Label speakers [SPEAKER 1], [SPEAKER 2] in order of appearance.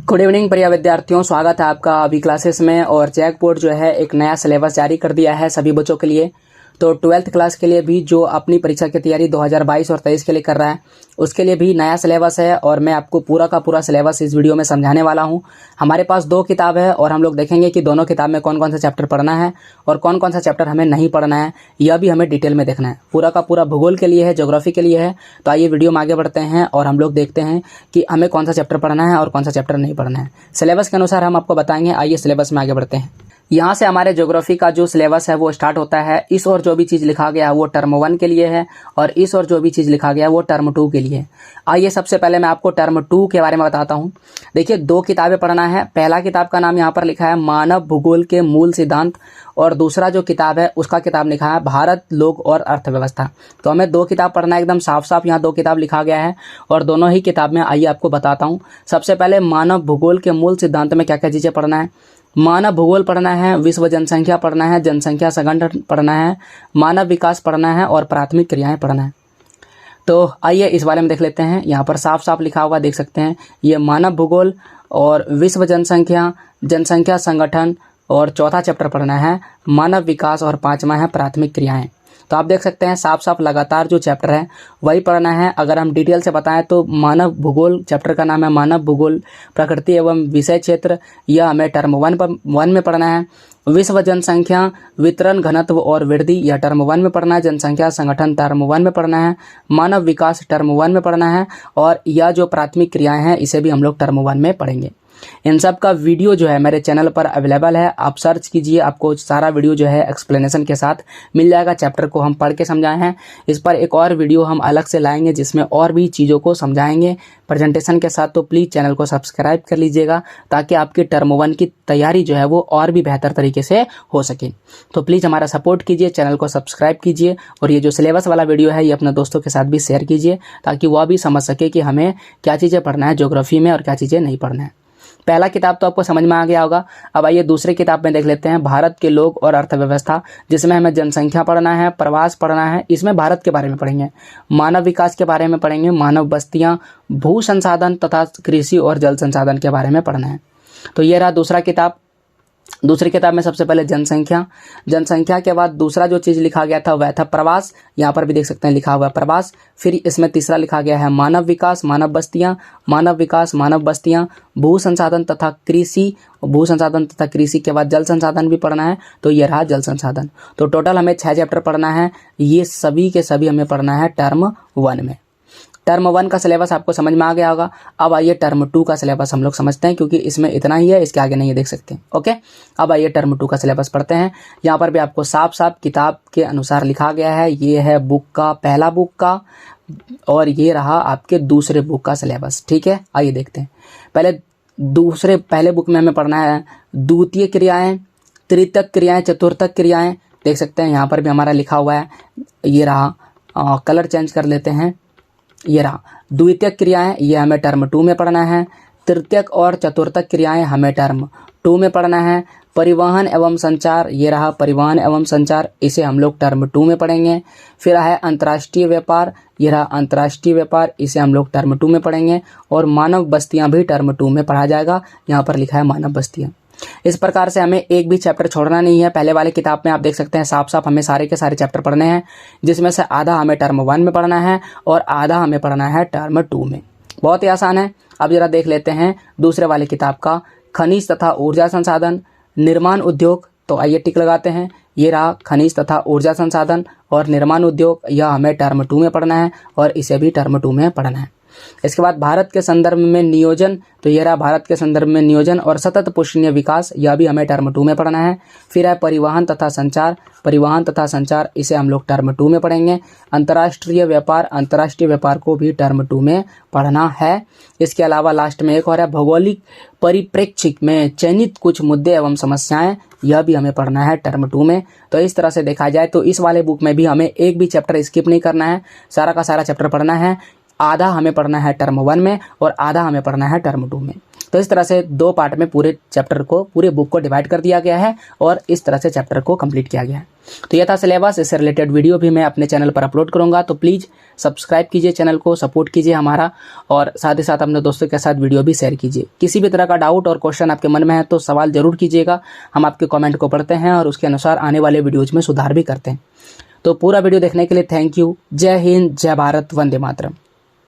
[SPEAKER 1] Good evening प्रिय विद्यार्थियों, स्वागत है आपका अभी क्लासेस में। और जैक बोर्ड जो है एक नया सिलेबस जारी कर दिया है सभी बच्चों के लिए। तो 12th क्लास के लिए भी जो अपनी परीक्षा की तैयारी 2022 और 23 के लिए कर रहा है उसके लिए भी नया सिलेबस है और मैं आपको पूरा का पूरा सिलेबस इस वीडियो में समझाने वाला हूं। हमारे पास 2 किताब है और हम लोग देखेंगे कि दोनों किताब में कौन कौन सा चैप्टर पढ़ना है और कौन कौन सा चैप्टर हमें नहीं पढ़ना है, यह भी हमें डिटेल में देखना है। पूरा का पूरा भूगोल के लिए है, ज्योग्राफी के लिए है। तो आइए वीडियो में आगे बढ़ते हैं और हम लोग देखते हैं कि हमें कौन सा चैप्टर पढ़ना है और कौन सा चैप्टर नहीं पढ़ना है। सिलेबस के अनुसार हम आपको बताएंगे। आइए सिलेबस में आगे बढ़ते हैं। यहाँ से हमारे ज्योग्राफी का जो सिलेबस है वो स्टार्ट होता है। इस और जो भी चीज़ लिखा गया है वो टर्म 1 के लिए है और इस और जो भी चीज़ लिखा गया है वो टर्म 2 के लिए है। आइए सबसे पहले मैं आपको टर्म 2 के बारे में बताता हूँ। देखिए 2 किताबें पढ़ना है। पहला किताब का नाम यहाँ पर लिखा है मानव भूगोल के मूल सिद्धांत और दूसरा जो किताब है उसका किताब लिखा है भारत, लोक और अर्थव्यवस्था। तो हमें 2 किताब पढ़ना है। एकदम साफ साफ यहाँ 2 किताब लिखा गया है और दोनों ही किताब में आइए आपको बताता हूँ। सबसे पहले मानव भूगोल के मूल सिद्धांत में क्या क्या चीज़ें पढ़ना है। मानव भूगोल पढ़ना है, विश्व जनसंख्या पढ़ना है, जनसंख्या संगठन पढ़ना है, मानव विकास पढ़ना है और प्राथमिक क्रियाएं पढ़ना है। तो आइए इस बारे में देख लेते हैं। यहाँ पर साफ साफ लिखा हुआ देख सकते हैं, ये मानव भूगोल और विश्व जनसंख्या, जनसंख्या संगठन और चौथा चैप्टर पढ़ना है मानव विकास और 5वां है प्राथमिक क्रियाएं। तो आप देख सकते हैं साफ साफ लगातार जो चैप्टर है वही पढ़ना है। अगर हम डिटेल से बताएं तो मानव भूगोल चैप्टर का नाम है मानव भूगोल प्रकृति एवं विषय क्षेत्र, यह हमें टर्म 1 में पढ़ना है। विश्व जनसंख्या वितरण घनत्व और वृद्धि, यह टर्म 1 में पढ़ना है। जनसंख्या संगठन टर्म 1 में पढ़ना है। मानव विकास टर्म 1 में पढ़ना है और यह जो प्राथमिक क्रियाएं हैं इसे भी हम लोग टर्म 1 में पढ़ेंगे। इन सब का वीडियो जो है मेरे चैनल पर अवेलेबल है, आप सर्च कीजिए, आपको सारा वीडियो जो है एक्सप्लेनेशन के साथ मिल जाएगा। चैप्टर को हम पढ़ के समझाए हैं। इस पर एक और वीडियो हम अलग से लाएंगे जिसमें और भी चीज़ों को समझाएंगे प्रेजेंटेशन के साथ। तो प्लीज़ चैनल को सब्सक्राइब कर लीजिएगा ताकि आपकी टर्म 1 की तैयारी जो है वो और भी बेहतर तरीके से हो सके। तो प्लीज़ हमारा सपोर्ट कीजिए, चैनल को सब्सक्राइब कीजिए और ये जो सिलेबस वाला वीडियो है ये अपने दोस्तों के साथ भी शेयर कीजिए ताकि वह भी समझ सके कि हमें क्या चीज़ें पढ़ना है ज्योग्राफी में और क्या चीज़ें नहीं पढ़ना है। पहला किताब तो आपको समझ में आ गया होगा। अब आइए दूसरे किताब में देख लेते हैं भारत के लोक और अर्थव्यवस्था, जिसमें हमें जनसंख्या पढ़ना है, प्रवास पढ़ना है। इसमें भारत के बारे में पढ़ेंगे, मानव विकास के बारे में पढ़ेंगे, मानव बस्तियां, भू संसाधन तथा कृषि और जल संसाधन के बारे में पढ़ना है। तो ये रहा दूसरा किताब। दूसरी किताब में सबसे पहले जनसंख्या, जनसंख्या के बाद दूसरा जो चीज़ लिखा गया था वह था प्रवास। यहाँ पर भी देख सकते हैं लिखा हुआ है प्रवास। फिर इसमें तीसरा लिखा गया है मानव विकास, मानव बस्तियाँ, मानव विकास, मानव बस्तियाँ, भू संसाधन तथा कृषि, भू संसाधन तथा कृषि के बाद जल संसाधन भी पढ़ना है। तो ये रहा जल संसाधन। तो टोटल हमें 6 चैप्टर पढ़ना है। ये सभी के सभी हमें पढ़ना है टर्म 1 में। टर्म 1 का सिलेबस आपको समझ में आ गया होगा। अब आइए टर्म 2 का सिलेबस हम लोग समझते हैं क्योंकि इसमें इतना ही है, इसके आगे नहीं है, देख सकते हैं। ओके, अब आइए टर्म 2 का सिलेबस पढ़ते हैं। यहाँ पर भी आपको साफ साफ किताब के अनुसार लिखा गया है। ये है बुक का पहला बुक का और ये रहा आपके दूसरे बुक का सिलेबस। ठीक है, आइए देखते हैं। पहले बुक में हमें पढ़ना है द्वितीय क्रियाएं, तृतीयक क्रियाएं, चतुर्थक क्रियाएं। देख सकते हैं यहाँ पर भी हमारा लिखा हुआ है। ये रहा, कलर चेंज कर लेते हैं। ये रहा द्वितीयक क्रियाएं, ये हमें टर्म 2 में पढ़ना है। तृतीयक और चतुर्थक क्रियाएं हमें टर्म 2 में पढ़ना है। परिवहन एवं संचार, ये रहा परिवहन एवं संचार, इसे हम लोग टर्म 2 में पढ़ेंगे। फिर है अंतर्राष्ट्रीय व्यापार, ये रहा अंतर्राष्ट्रीय व्यापार, इसे हम लोग टर्म 2 में पढ़ेंगे। और मानव बस्तियां भी टर्म 2 में पढ़ा जाएगा। यहाँ पर लिखा है मानव बस्तियां। इस प्रकार से हमें एक भी चैप्टर छोड़ना नहीं है। पहले वाले किताब में आप देख सकते हैं साफ साफ हमें सारे के सारे चैप्टर पढ़ने हैं, जिसमें से आधा हमें टर्म 1 में पढ़ना है और आधा हमें पढ़ना है टर्म 2 में। बहुत ही आसान है। अब जरा देख लेते हैं दूसरे वाले किताब का, खनिज तथा ऊर्जा संसाधन, निर्माण उद्योग। तो आइए टिक लगाते हैं। ये रहा खनिज तथा ऊर्जा संसाधन और निर्माण उद्योग, यह हमें टर्म 2 में पढ़ना है और इसे भी टर्म 2 में पढ़ना है। इसके बाद भारत के संदर्भ में नियोजन, तो यह रहा भारत के संदर्भ में नियोजन और सतत पोषणीय विकास, यह भी हमें टर्म 2 में पढ़ना है। फिर है परिवहन तथा संचार, परिवहन तथा संचार, इसे हम लोग टर्म 2 में पढ़ेंगे। अंतर्राष्ट्रीय व्यापार, अंतर्राष्ट्रीय व्यापार को भी टर्म 2 में पढ़ना है। इसके अलावा लास्ट में एक और है भौगोलिक परिप्रेक्ष्य में चयनित कुछ मुद्दे एवं समस्याएं, यह भी हमें पढ़ना है टर्म 2 में। तो इस तरह से देखा जाए तो इस वाले बुक में भी हमें एक भी चैप्टर स्किप नहीं करना है, सारा का सारा चैप्टर पढ़ना है। आधा हमें पढ़ना है टर्म 1 में और आधा हमें पढ़ना है टर्म 2 में। तो इस तरह से 2 पार्ट में पूरे चैप्टर को, पूरे बुक को डिवाइड कर दिया गया है और इस तरह से चैप्टर को कंप्लीट किया गया है। तो यह था सिलेबस। इससे रिलेटेड वीडियो भी मैं अपने चैनल पर अपलोड करूँगा, तो प्लीज़ सब्सक्राइब कीजिए चैनल को, सपोर्ट कीजिए हमारा, और साथ ही साथ अपने दोस्तों के साथ वीडियो भी शेयर कीजिए। किसी भी तरह का डाउट और क्वेश्चन आपके मन में है तो सवाल जरूर कीजिएगा, हम आपके कमेंट को पढ़ते हैं और उसके अनुसार आने वाले वीडियोज़ में सुधार भी करते हैं। तो पूरा वीडियो देखने के लिए थैंक यू। जय हिंद, जय भारत, वंदे मातरम।